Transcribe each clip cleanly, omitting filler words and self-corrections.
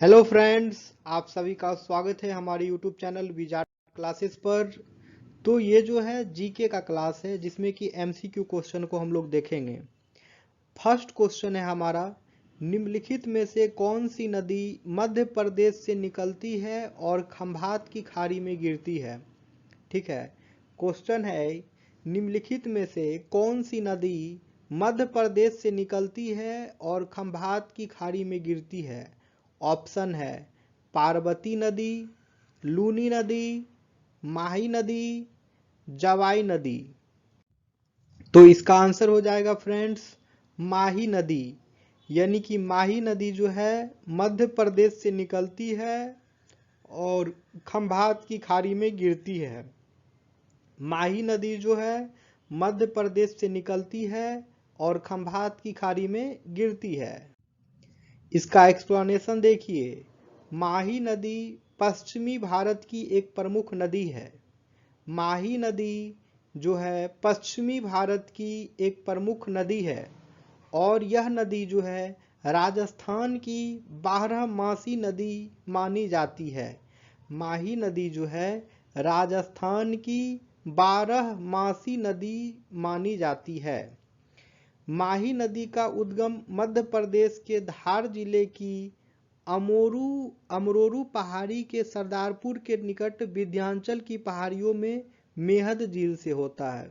Hello friends, आप सभी का स्वागत है हमारे यूट्यूब चैनल विजार्ड क्लासेस पर। तो ये जो है जीके का क्लास है जिसमें कि एमसीक्यू क्वेश्चन को हम लोग देखेंगे। फर्स्ट क्वेश्चन है हमारा, निम्नलिखित में से कौन सी नदी मध्य प्रदेश से निकलती है और खंभात की खाड़ी में गिरती है। ठीक है, क्वेश्चन है निम्नलिखित में से कौन सी नदी मध्य प्रदेश से निकलती है और खंभात की खाड़ी में गिरती है। ऑप्शन है पार्वती नदी, लूनी नदी, माही नदी, जवाई नदी। तो इसका आंसर हो जाएगा फ्रेंड्स माही नदी। यानी कि माही नदी जो है मध्य प्रदेश से निकलती है और खंभात की खाड़ी में गिरती है। माही नदी जो है मध्य प्रदेश से निकलती है और खंभात की खाड़ी में गिरती है। इसका एक्सप्लेनेशन देखिए, माही नदी पश्चिमी भारत की एक प्रमुख नदी है। माही नदी जो है पश्चिमी भारत की एक प्रमुख नदी है और यह नदी जो है राजस्थान की 12मासी नदी मानी जाती है। माही नदी जो है राजस्थान की 12मासी नदी मानी जाती है। माही नदी का उद्गम मध्य प्रदेश के धार जिले की अमरोरू पहाड़ी के सरदारपुर के निकट विंध्याचल की पहाड़ियों में मेहद झील से होता है।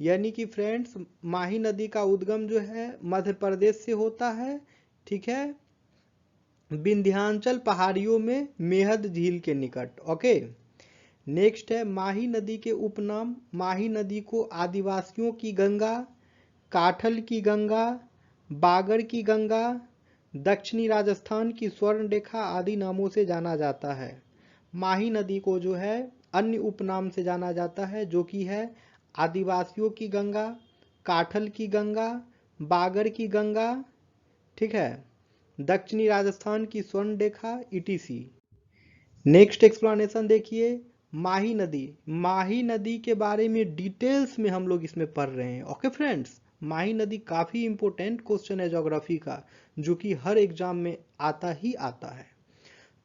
यानी कि फ्रेंड्स माही नदी का उद्गम जो है मध्य प्रदेश से होता है। ठीक है, विंध्याचल पहाड़ियों में मेहद झील के निकट। ओके, नेक्स्ट है माही नदी के उपनाम। माही नदी को आदिवासियों की गंगा, काठल की गंगा, बागर की गंगा, दक्षिणी राजस्थान की स्वर्ण रेखा आदि नामों से जाना जाता है। माही नदी को जो है अन्य उपनाम से जाना जाता है जो कि है आदिवासियों की गंगा, काठल की गंगा, बागर की गंगा, ठीक है, दक्षिणी राजस्थान की स्वर्ण रेखा ईटीसी। नेक्स्ट एक्सप्लेनेशन देखिए, माही नदी। माही नदी के बारे में डिटेल्स में हम लोग इसमें पढ़ रहे हैं। ओके फ्रेंड्स, माही नदी काफी इंपॉर्टेंट क्वेश्चन है ज्योग्राफी का, जो कि हर एग्जाम में आता ही आता है।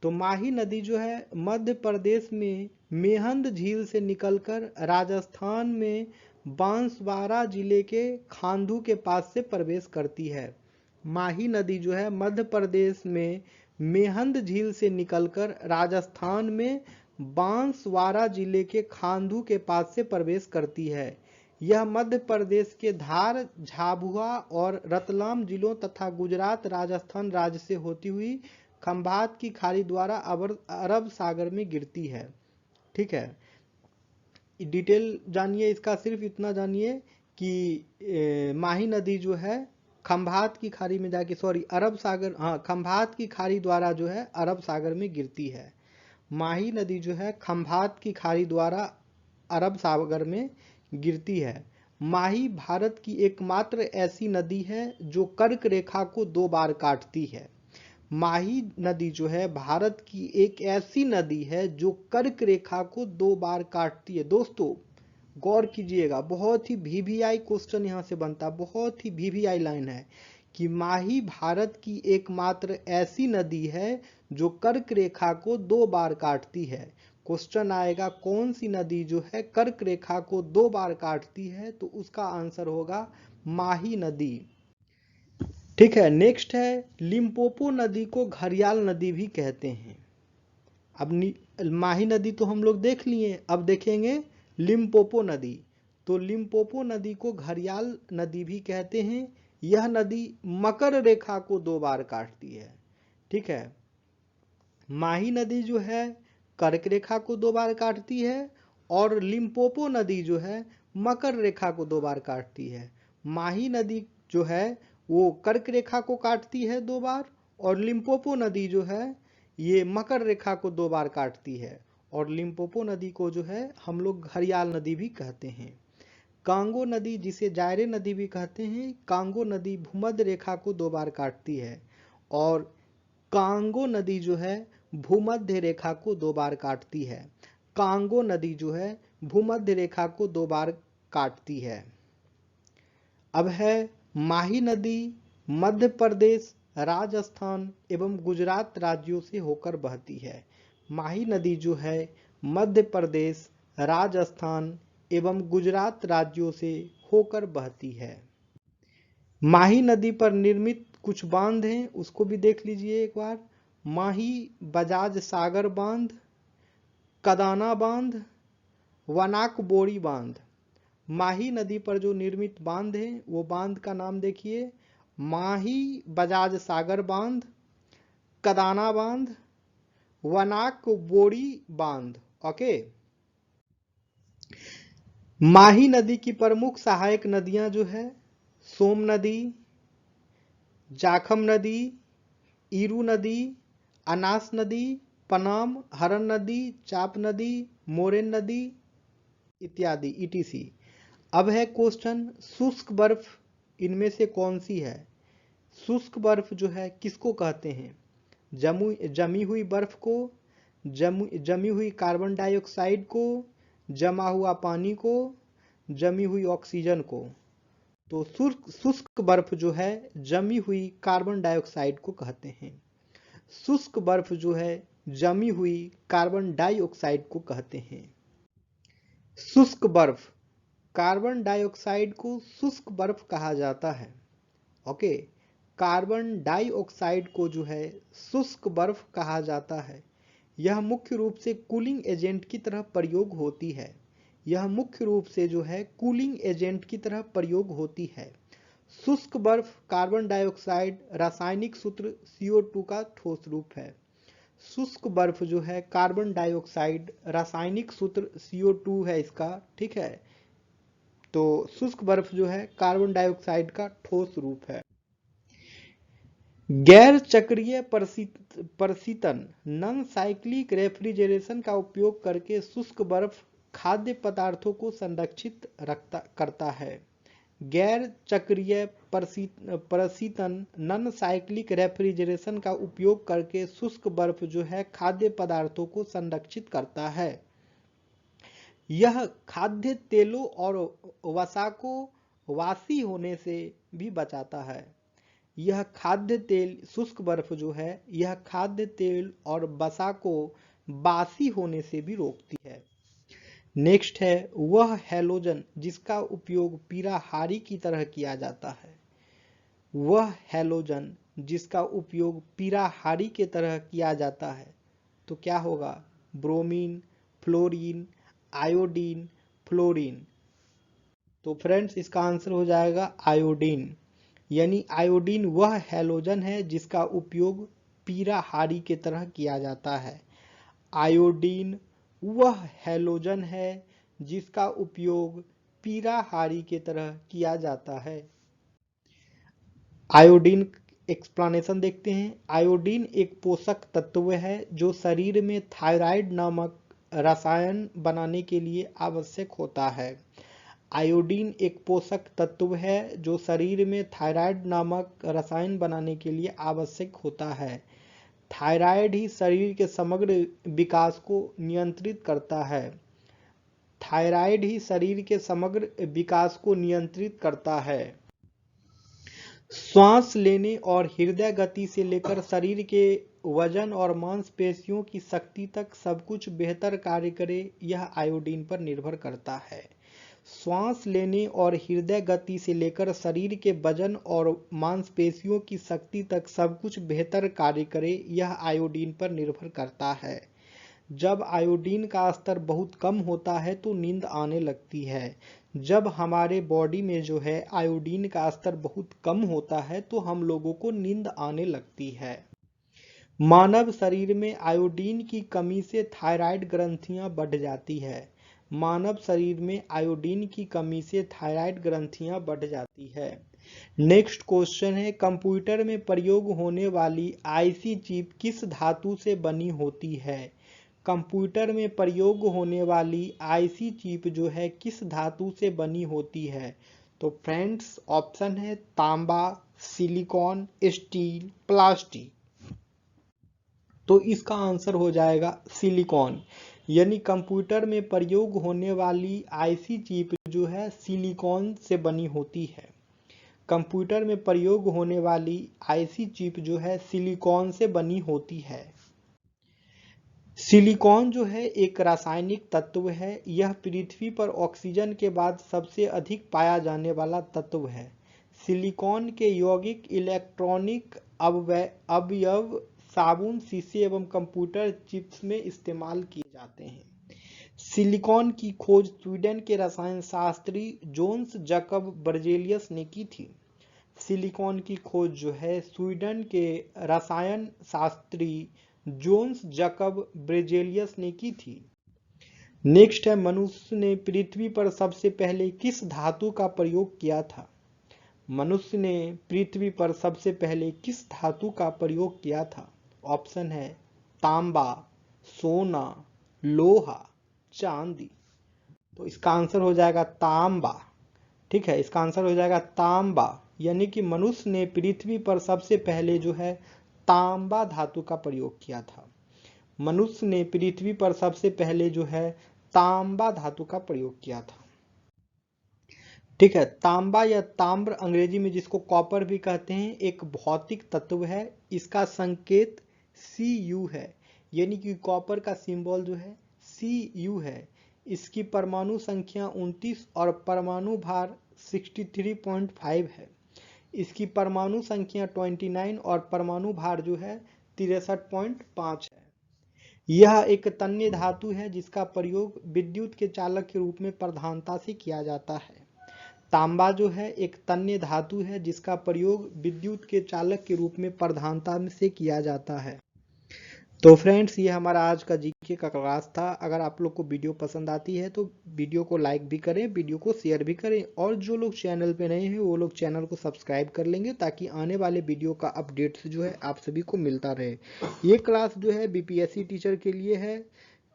तो माही नदी जो है मध्य प्रदेश में मेहंद झील से निकलकर राजस्थान में बांसवाड़ा जिले के खांडू के पास से प्रवेश करती है। माही नदी जो है मध्य प्रदेश में मेहंद झील से निकलकर राजस्थान में बांसवाड़ा जिले के खांडू के पास से प्रवेश करती है। यह मध्य प्रदेश के धार, झाबुआ और रतलाम जिलों तथा गुजरात, राजस्थान राज्य से होती हुई खंभात की खाड़ी द्वारा अरब सागर में गिरती है। ठीक है, डिटेल जानिए इसका, सिर्फ इतना जानिए कि माही नदी जो है खंभात की खाड़ी में जाके, सॉरी अरब सागर, हाँ खंभात की खाड़ी द्वारा जो है अरब सागर में गिरती है। माही नदी जो है खंभात की खाड़ी द्वारा अरब सागर में गिरती है। माही भारत की एकमात्र ऐसी नदी है जो कर्क रेखा को 2 बार काटती है। माही नदी जो है भारत की एक ऐसी नदी है जो कर्क रेखा को 2 बार काटती है। दोस्तों गौर कीजिएगा, बहुत ही वीवीआई क्वेश्चन यहाँ से बनता है, बहुत ही वीवीआई लाइन है कि माही भारत की एकमात्र ऐसी नदी है जो कर्क रेखा को 2 बार काटती है। क्वेश्चन आएगा कौन सी नदी जो है कर्क रेखा को 2 बार काटती है, तो उसका आंसर होगा माही नदी। ठीक है, नेक्स्ट है लिम्पोपो नदी को घड़ियाल नदी भी कहते हैं। अब माही नदी तो हम लोग देख लिए, अब देखेंगे लिम्पोपो नदी। तो लिम्पोपो नदी को घड़ियाल नदी भी कहते हैं। यह नदी मकर रेखा को 2 बार काटती है। ठीक है, माही नदी जो है कर्क रेखा को 2 बार काटती है और लिम्पोपो नदी जो है मकर रेखा को 2 बार काटती है। माही नदी जो है वो कर्क रेखा को काटती है 2 बार और लिम्पोपो नदी जो है ये मकर रेखा को 2 बार काटती है। और लिम्पोपो नदी को जो है हम लोग घड़ियाल नदी भी कहते हैं। कांगो नदी, जिसे जायरे नदी भी कहते हैं, कांगो नदी भूमध्य रेखा को 2 बार काटती है और कांगो नदी जो है भूमध्य रेखा को 2 बार काटती है। कांगो नदी जो है भूमध्य रेखा को 2 बार काटती है। अब है माही नदी मध्य प्रदेश राजस्थान एवं गुजरात राज्यों से होकर बहती है। माही नदी जो है मध्य प्रदेश, राजस्थान एवं गुजरात राज्यों से होकर बहती है। माही नदी पर निर्मित कुछ बांध हैं, उसको भी देख लीजिए एक बार। माही बजाज सागर बांध, कदाना बांध, वनाक बोरी बांध। माही नदी पर जो निर्मित बांध है वो बांध का नाम देखिए, माही बजाज सागर बांध, कदाना बांध, वनाक बोरी बांध। ओके। माही नदी की प्रमुख सहायक नदियां जो है सोम नदी, जाखम नदी, ईरू नदी, अनास नदी, पनाम, हरन नदी, चाप नदी, मोरेन नदी इत्यादि etc। अब है क्वेश्चन, शुष्क बर्फ इनमें से कौन सी है? शुष्क बर्फ जो है किसको कहते हैं? जमी हुई बर्फ को, जमी हुई कार्बन डाइऑक्साइड को, जमा हुआ पानी को, जमी हुई ऑक्सीजन को। तो शुष्क बर्फ जो है जमी हुई कार्बन डाइऑक्साइड को कहते हैं। शुष्क बर्फ जो है जमी हुई कार्बन डाइऑक्साइड को कहते हैं। शुष्क बर्फ, कार्बन डाइऑक्साइड को शुष्क बर्फ कहा जाता है। ओके, कार्बन डाइऑक्साइड को जो है शुष्क बर्फ कहा जाता है। यह मुख्य रूप से कूलिंग एजेंट की तरह प्रयोग होती है। यह मुख्य रूप से जो है कूलिंग एजेंट की तरह प्रयोग होती है। शुष्क बर्फ कार्बन डाइऑक्साइड रासायनिक सूत्र CO2 का ठोस रूप है। शुष्क बर्फ जो है कार्बन डाइऑक्साइड रासायनिक सूत्र CO2 है इसका, ठीक है। तो शुष्क बर्फ जो है कार्बन डाइऑक्साइड का ठोस रूप है। गैर चक्रीय प्रशीतन नॉन साइक्लिक रेफ्रिजरेशन का उपयोग करके शुष्क बर्फ खाद्य पदार्थों को संरक्षित करता है। गैर चक्रीय प्रशीतन नॉन साइक्लिक रेफ्रिजरेशन का उपयोग करके शुष्क बर्फ जो है खाद्य पदार्थों को संरक्षित करता है। यह खाद्य तेलों और वसा को वासी होने से भी बचाता है। यह खाद्य तेल, शुष्क बर्फ जो है यह खाद्य तेल और वसा को बासी होने से भी रोकती है। नेक्स्ट है वह हैलोजन जिसका उपयोग पीराहारी की तरह किया जाता है। वह हैलोजन जिसका उपयोग पीराहारी के तरह किया जाता है तो क्या होगा? Bromine, fluorine, iodine, fluorine. तो फ्रेंड्स इसका आंसर हो जाएगा आयोडीन। यानी आयोडीन वह हैलोजन है जिसका उपयोग पीराहारी के तरह किया जाता है। आयोडीन वह हैलोजन है जिसका उपयोग पीराहारी के तरह किया जाता है। आयोडीन एक्सप्लेनेशन देखते हैं। आयोडीन एक पोषक तत्व है जो शरीर में थायराइड नामक रसायन बनाने के लिए आवश्यक होता है। आयोडीन एक पोषक तत्व है जो शरीर में थायराइड नामक रसायन बनाने के लिए आवश्यक होता है। थायराइड ही शरीर के समग्र विकास को नियंत्रित करता है। थायराइड ही शरीर के समग्र विकास को नियंत्रित करता है। श्वास लेने और हृदय गति से लेकर शरीर के वजन और मांसपेशियों की शक्ति तक सब कुछ बेहतर कार्य करे, यह आयोडीन पर निर्भर करता है। श्वास लेने और हृदय गति से लेकर शरीर के वजन और मांसपेशियों की शक्ति तक सब कुछ बेहतर कार्य करे, यह आयोडीन पर निर्भर करता है। जब आयोडीन का स्तर बहुत कम होता है तो नींद आने लगती है। जब हमारे बॉडी में जो है आयोडीन का स्तर बहुत कम होता है तो हम लोगों को नींद आने लगती है। मानव शरीर में आयोडीन की कमी से थायराइड ग्रंथियां बढ़ जाती है। मानव शरीर में आयोडीन की कमी से थायराइड ग्रंथियां बढ़ जाती है। नेक्स्ट क्वेश्चन है कंप्यूटर में प्रयोग होने वाली आईसी चिप किस धातु से बनी होती है? कंप्यूटर में प्रयोग होने वाली आईसी चिप जो है किस धातु से बनी होती है? तो फ्रेंड्स ऑप्शन है तांबा, सिलिकॉन, स्टील, प्लास्टिक। तो इसका आंसर हो जाएगा सिलिकॉन। यानी कंप्यूटर में प्रयोग होने वाली आईसी चिप जो है सिलिकॉन से बनी होती है। कंप्यूटर में प्रयोग होने वाली आईसी चिप जो है सिलिकॉन से बनी होती है। सिलिकॉन जो है एक रासायनिक तत्व है। यह पृथ्वी पर ऑक्सीजन के बाद सबसे अधिक पाया जाने वाला तत्व है। सिलिकॉन के यौगिक इलेक्ट्रॉनिक अवयव साबुन, शीशे एवं कंप्यूटर चिप्स में इस्तेमाल किए जाते हैं। सिलिकॉन की खोज स्वीडन के रसायन शास्त्री जोन्स जैकब बर्जेलियस ने की थी। सिलिकॉन की खोज जो है स्वीडन के रसायन शास्त्री जोन्स जैकब ब्रेजेलियस ने की थी। नेक्स्ट है, मनुष्य ने पृथ्वी पर सबसे पहले किस धातु का प्रयोग किया था? मनुष्य ने पृथ्वी पर सबसे पहले किस धातु का प्रयोग किया था? ऑप्शन है तांबा, सोना, लोहा, चांदी। तो इसका आंसर हो जाएगा तांबा। ठीक है, इसका आंसर हो जाएगा तांबा, यानी कि मनुष्य ने पृथ्वी पर सबसे पहले जो है तांबा धातु का प्रयोग किया था। मनुष्य ने पृथ्वी पर सबसे पहले जो है तांबा धातु का प्रयोग किया था। ठीक है, तांबा या ताम्र अंग्रेजी में जिसको कॉपर भी कहते हैं, एक भौतिक तत्व है। इसका संकेत Cu है, यानी कि कॉपर का सिंबल जो है Cu है। इसकी परमाणु संख्या 29 और परमाणु भार 63.5 है। इसकी परमाणु संख्या 29 और परमाणु भार जो है 63.5 है। यह एक तन्य धातु है जिसका प्रयोग विद्युत के चालक के रूप में प्रधानता से किया जाता है। तांबा जो है एक तन्य धातु है जिसका प्रयोग विद्युत के चालक के रूप में प्रधानता से किया जाता है। तो फ्रेंड्स, ये हमारा आज का जीके का क्लास था। अगर आप लोग को वीडियो पसंद आती है तो वीडियो को लाइक भी करें, वीडियो को शेयर भी करें, और जो लोग चैनल पे नए हैं वो लोग चैनल को सब्सक्राइब कर लेंगे ताकि आने वाले वीडियो का अपडेट्स जो है आप सभी को मिलता रहे। ये क्लास जो है बीपीएससी टीचर के लिए है,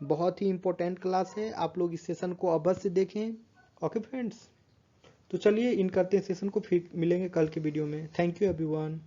बहुत ही इंपॉर्टेंट क्लास है। आप लोग इस सेशन को अवश्य देखें। ओके फ्रेंड्स, तो चलिए इन करते हैं सेशन को, फिर मिलेंगे कल के वीडियो में। Thank you everyone.